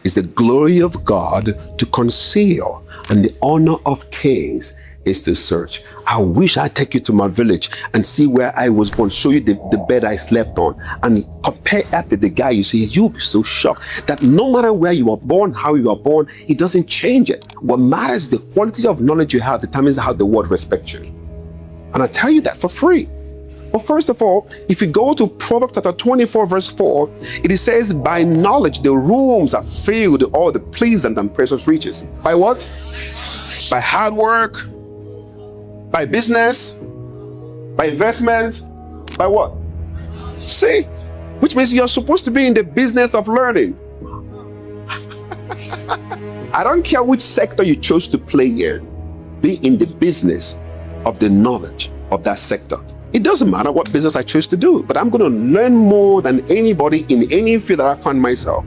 is the glory of God to conceal, and the honor of kings is to search. I wish I take you to my village and see where I was born, show you the bed I slept on, and compare that to the guy you see. You'll be so shocked that no matter where you are born, how you are born, it doesn't change it. What matters is the quality of knowledge you have determines how the world respects you. And I tell you that for free. But first of all, if you go to Proverbs chapter 24, verse 4, it says, by knowledge the rooms are filled with all the pleasant and precious riches. By what? By hard work, by business, by investment, by what? See? Which means you're supposed to be in the business of learning. I don't care which sector you chose to play in, be in the business of the knowledge of that sector. It doesn't matter what business I choose to do, but I'm going to learn more than anybody in any field that I find myself.